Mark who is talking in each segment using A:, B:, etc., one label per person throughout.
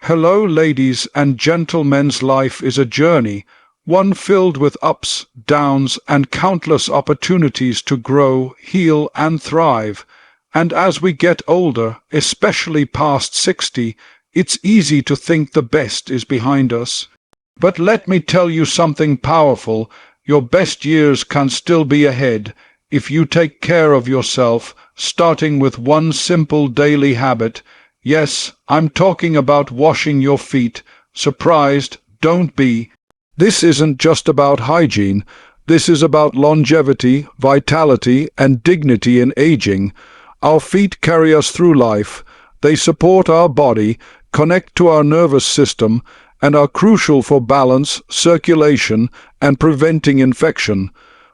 A: Hello, ladies and gentlemen's life is a journey, one filled with ups, downs, and countless opportunities to grow, heal, and thrive. And as we get older, especially past 60, it's easy to think the best is behind us. But let me tell you something powerful. Your best years can still be ahead if you take care of yourself, starting with one simple daily habit. Yes, I'm talking about washing your feet. Surprised? Don't be. This isn't just about hygiene. This is about longevity, vitality, and dignity in aging. Our feet carry us through life. They support our body, connect to our nervous system, and are crucial for balance, circulation, and preventing infection.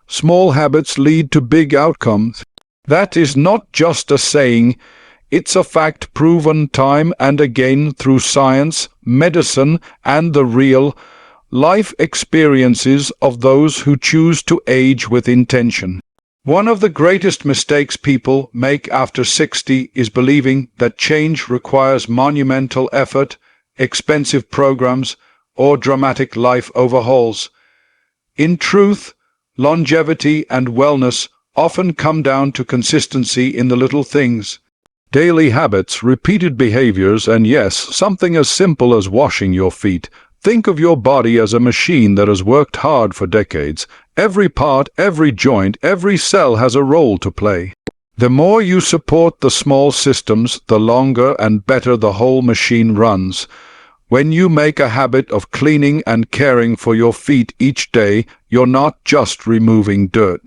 A: Small habits lead to big outcomes. That is not just a saying. It's a fact proven time and again through science, medicine, and the real life experiences of those who choose to age with intention. One of the greatest mistakes people make after 60 is believing that change requires monumental effort, expensive programs, or dramatic life overhauls. In truth, longevity and wellness often come down to consistency in the little things. Daily habits, repeated behaviors, and yes, something as simple as washing your feet. Think of your body as a machine that has worked hard for decades. Every part, every joint, every cell has a role to play. The more you support the small systems, the longer and better the whole machine runs. When you make a habit of cleaning and caring for your feet each day, you're not just removing dirt.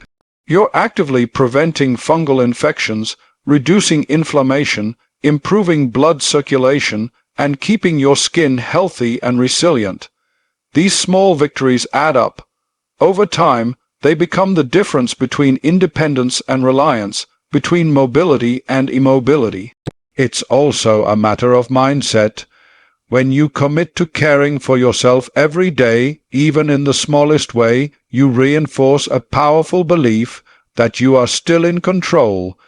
A: You're actively preventing fungal infections, reducing inflammation, improving blood circulation, and keeping your skin healthy and resilient. These small victories add up. Over time, they become the difference between independence and reliance, between mobility and immobility. It's also a matter of mindset. When you commit to caring for yourself every day, even in the smallest way, you reinforce a powerful belief that you are still in control.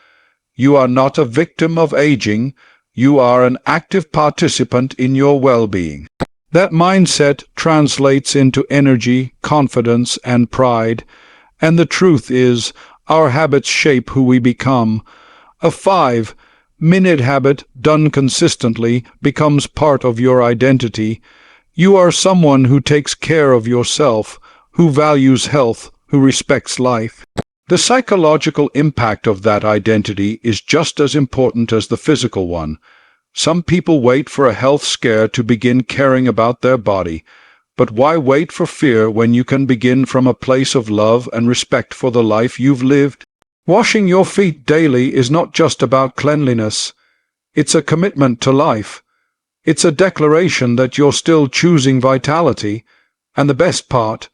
A: You are not a victim of aging. You are an active participant in your well-being. That mindset translates into energy, confidence, and pride. And the truth is, our habits shape who we become. A 5-minute habit done consistently becomes part of your identity. You are someone who takes care of yourself, who values health, who respects life. The psychological impact of that identity is just as important as the physical one. Some people wait for a health scare to begin caring about their body. But why wait for fear when you can begin from a place of love and respect for the life you've lived? Washing your feet daily is not just about cleanliness. It's a commitment to life. It's a declaration that you're still choosing vitality. And the best part,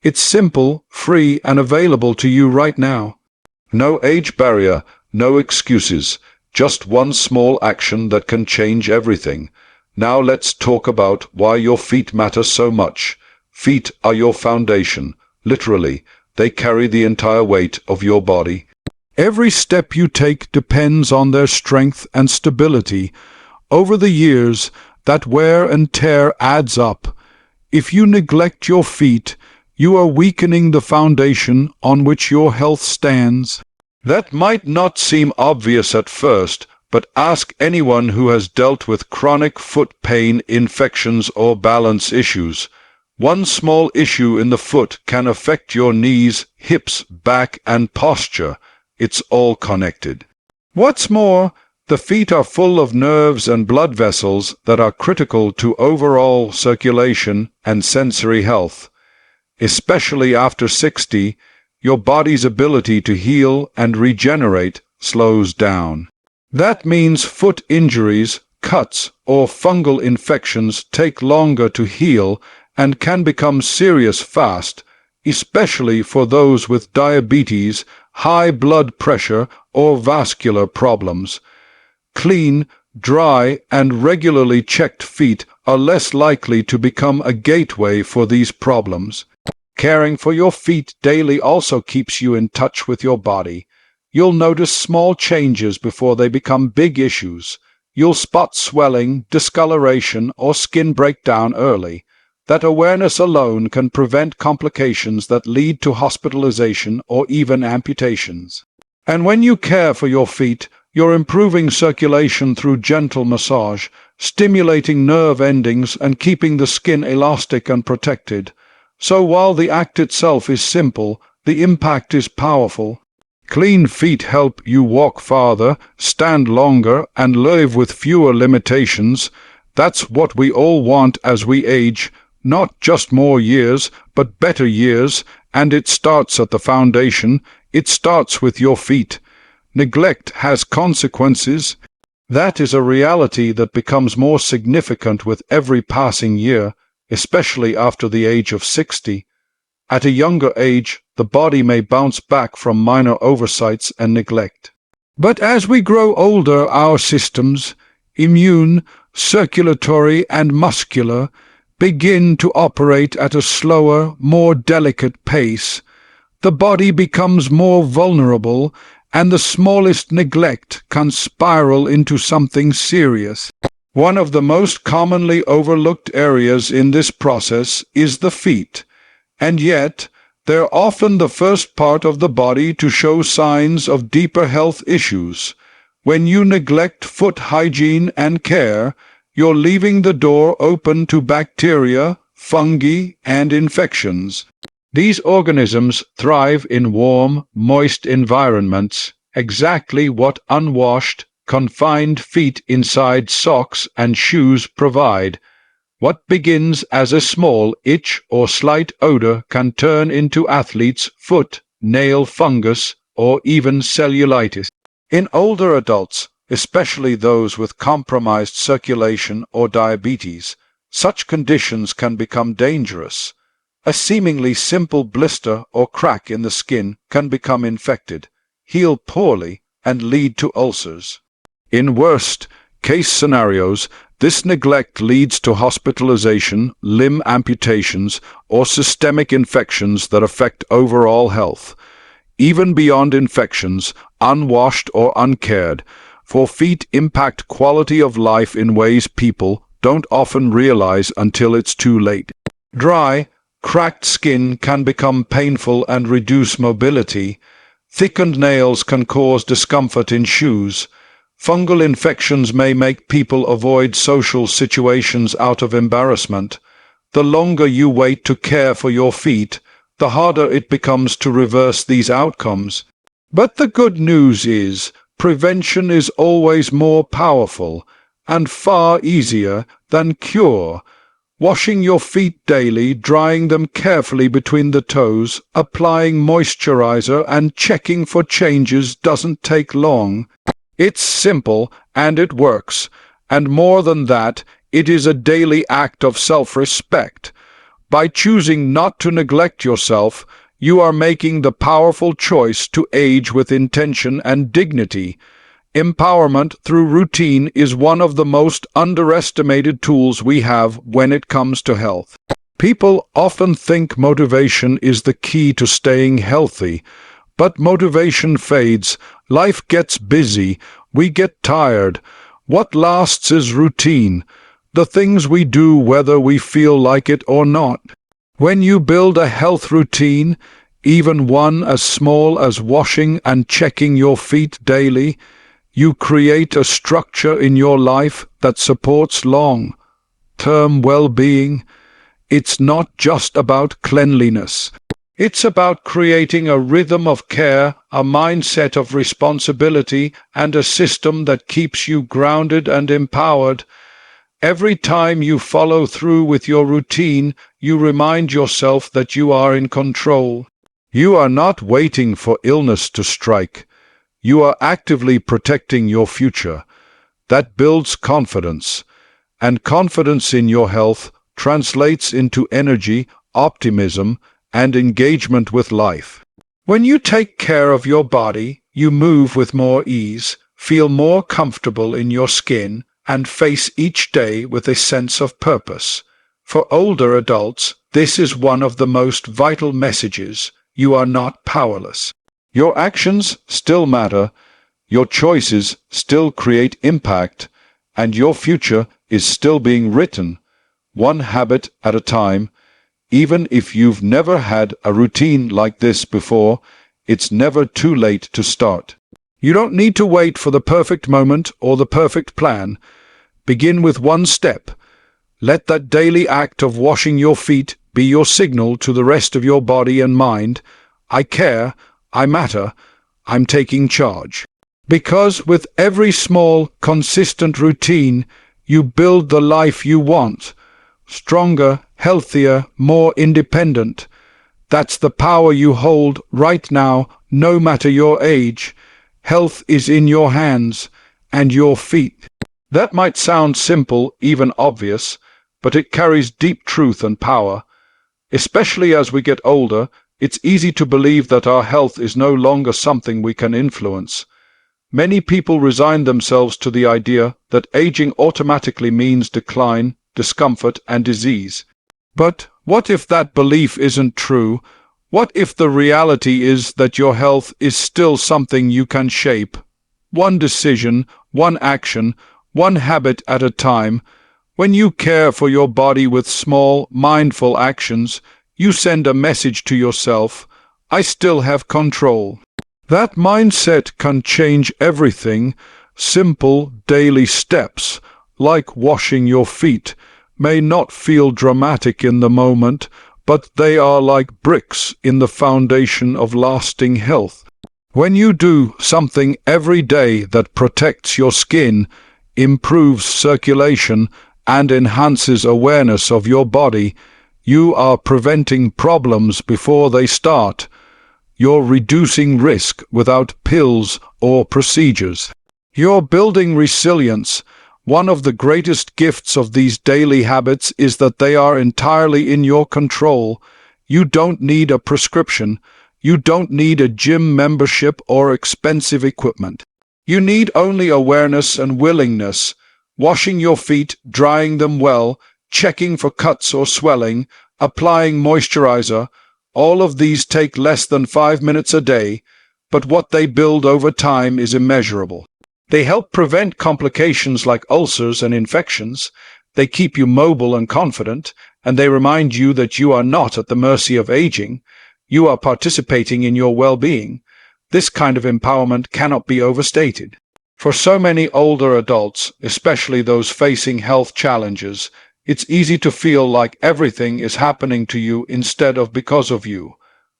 A: it's simple, free, and available to you right now. No age barrier, no excuses, just one small action that can change everything. Now let's talk about why your feet matter so much. Feet are your foundation. Literally, they carry the entire weight of your body. Every step you take depends on their strength and stability. Over the years, that wear and tear adds up. If you neglect your feet, you are weakening the foundation on which your health stands. That might not seem obvious at first, but ask anyone who has dealt with chronic foot pain, infections, or balance issues. One small issue in the foot can affect your knees, hips, back, and posture. It's all connected. What's more, the feet are full of nerves and blood vessels that are critical to overall circulation and sensory health. Especially after 60, your body's ability to heal and regenerate slows down. That means foot injuries, cuts, or fungal infections take longer to heal and can become serious fast, especially for those with diabetes, high blood pressure, or vascular problems. Clean, dry, and regularly checked feet are less likely to become a gateway for these problems. Caring for your feet daily also keeps you in touch with your body. You'll notice small changes before they become big issues. you'll spot swelling, discoloration, or skin breakdown early. That awareness alone can prevent complications that lead to hospitalization or even amputations. And when you care for your feet, you're improving circulation through gentle massage, stimulating nerve endings and keeping the skin elastic and protected. So while the act itself is simple, the impact is powerful. Clean feet help you walk farther, stand longer, and live with fewer limitations. That's what we all want as we age. Not just more years, but better years, and it starts at the foundation. It starts with your feet. Neglect has consequences. That is a reality that becomes more significant with every passing year, especially after the age of 60. At a younger age, the body may bounce back from minor oversights and neglect. But as we grow older, our systems, immune, circulatory, and muscular, begin to operate at a slower, more delicate pace. The body becomes more vulnerable, and the smallest neglect can spiral into something serious. One of the most commonly overlooked areas in this process is the feet, and yet they're often the first part of the body to show signs of deeper health issues. When you neglect foot hygiene and care, you're leaving the door open to bacteria, fungi, and infections. These organisms thrive in warm, moist environments, exactly what unwashed, confined feet inside socks and shoes provide. What begins as a small itch or slight odor can turn into athlete's foot, nail fungus, or even cellulitis. In older adults, especially those with compromised circulation or diabetes, such conditions can become dangerous. A seemingly simple blister or crack in the skin can become infected, heal poorly, and lead to ulcers. In worst-case scenarios, this neglect leads to hospitalization, limb amputations, or systemic infections that affect overall health. Even beyond infections, unwashed or uncared, for feet impact quality of life in ways people don't often realize until it's too late. Dry, cracked skin can become painful and reduce mobility. Thickened nails can cause discomfort in shoes. Fungal infections may make people avoid social situations out of embarrassment. The longer you wait to care for your feet, the harder it becomes to reverse these outcomes. But the good news is, prevention is always more powerful and far easier than cure. Washing your feet daily, drying them carefully between the toes, applying moisturizer, and checking for changes doesn't take long. It's simple, and it works. And more than that, it is a daily act of self-respect. By choosing not to neglect yourself, you are making the powerful choice to age with intention and dignity. Empowerment through routine is one of the most underestimated tools we have when it comes to health. People often think motivation is the key to staying healthy. But motivation fades, life gets busy, we get tired. What lasts is routine, the things we do whether we feel like it or not. When you build a health routine, even one as small as washing and checking your feet daily, you create a structure in your life that supports long-term well-being. It's not just about cleanliness. It's about creating a rhythm of care, a mindset of responsibility, and a system that keeps you grounded and empowered. Every time you follow through with your routine, you remind yourself that you are in control. You are not waiting for illness to strike. You are actively protecting your future. That builds confidence, and confidence in your health translates into energy, optimism, and engagement with life. When you take care of your body, you move with more ease, feel more comfortable in your skin, and face each day with a sense of purpose. For older adults, this is one of the most vital messages. You are not powerless. Your actions still matter. Your choices still create impact. and your future is still being written, one habit at a time. Even if you've never had a routine like this before, it's never too late to start. You don't need to wait for the perfect moment or the perfect plan. Begin with one step. Let that daily act of washing your feet be your signal to the rest of your body and mind. I care, I matter, I'm taking charge. Because with every small, consistent routine, you build the life you want. Stronger, healthier, more independent. That's the power you hold right now, no matter your age. Health is in your hands and your feet. That might sound simple, even obvious, but it carries deep truth and power. Especially as we get older, it's easy to believe that our health is no longer something we can influence. Many people resign themselves to the idea that aging automatically means decline, discomfort, and disease. But what if that belief isn't true? What if the reality is that your health is still something you can shape? One decision, one action, one habit at a time. When you care for your body with small, mindful actions, you send a message to yourself, I still have control. That mindset can change everything. Simple, daily steps, like washing your feet, may not feel dramatic in the moment, but they are like bricks in the foundation of lasting health. When you do something every day that protects your skin, improves circulation, and enhances awareness of your body, you are preventing problems before they start. You're reducing risk without pills or procedures. You're building resilience. One of the greatest gifts of these daily habits is that they are entirely in your control. You don't need a prescription. You don't need a gym membership or expensive equipment. You need only awareness and willingness. Washing your feet, drying them well, checking for cuts or swelling, applying moisturizer, all of these take less than 5 minutes a day, but what they build over time is immeasurable. They help prevent complications like ulcers and infections. They keep you mobile and confident, and they remind you that you are not at the mercy of aging. You are participating in your well-being. This kind of empowerment cannot be overstated. For so many older adults, especially those facing health challenges, it's easy to feel like everything is happening to you instead of because of you.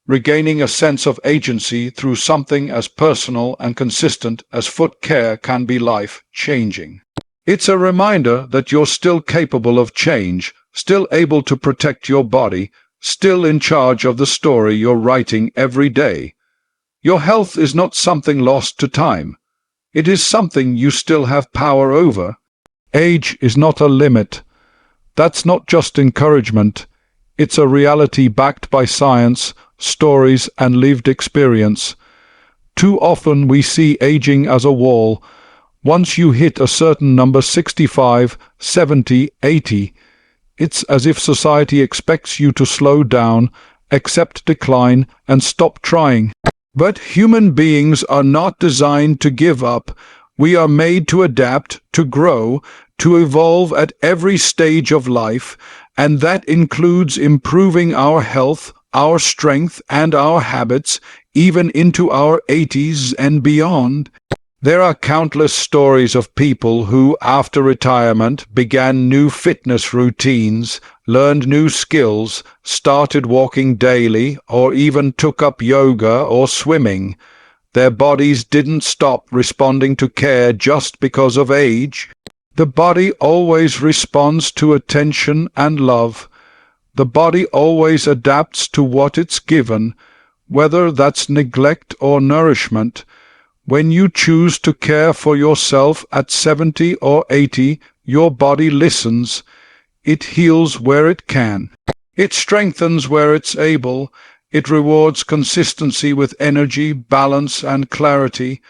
A: Regaining a sense of agency through something as personal and consistent as foot care can be life-changing. It's a reminder that you're still capable of change, still able to protect your body, still in charge of the story you're writing every day. Your health is not something lost to time. It is something you still have power over. Age is not a limit. That's not just encouragement. It's a reality backed by science, stories, and lived experience. Too often we see aging as a wall. Once you hit a certain number, 65, 70, 80, it's as if society expects you to slow down, accept decline, and stop trying. But human beings are not designed to give up. We are made to adapt, to grow, to evolve at every stage of life, and that includes improving our health, our strength, and our habits, even into our 80s and beyond. There are countless stories of people who, after retirement, began new fitness routines, learned new skills, started walking daily, or even took up yoga or swimming. Their bodies didn't stop responding to care just because of age. The body always responds to attention and love. The body always adapts to what it's given, whether that's neglect or nourishment. When you choose to care for yourself at 70 or 80, your body listens. It heals where it can. It strengthens where it's able. It rewards consistency with energy, balance, and clarity.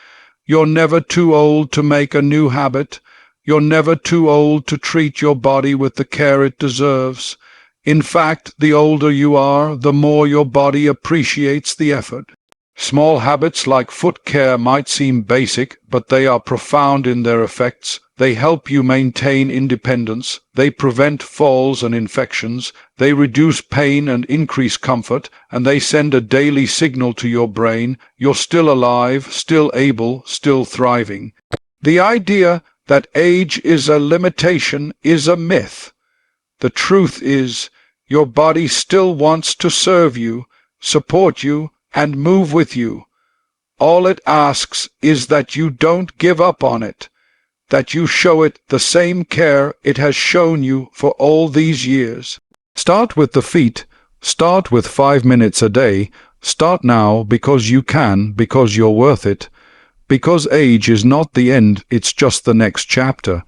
A: You're never too old to make a new habit. You're never too old to treat your body with the care it deserves. In fact, the older you are, the more your body appreciates the effort. Small habits like foot care might seem basic, but they are profound in their effects. They help you maintain independence, they prevent falls and infections, they reduce pain and increase comfort, and they send a daily signal to your brain: you're still alive, still able, still thriving. The idea that age is a limitation is a myth. The truth is, your body still wants to serve you, support you, and move with you. All it asks is that you don't give up on it, that you show it the same care it has shown you for all these years. Start with the feet. Start with 5 minutes a day. Start now, because you can, because you're worth it. Because age is not the end, it's just the next chapter.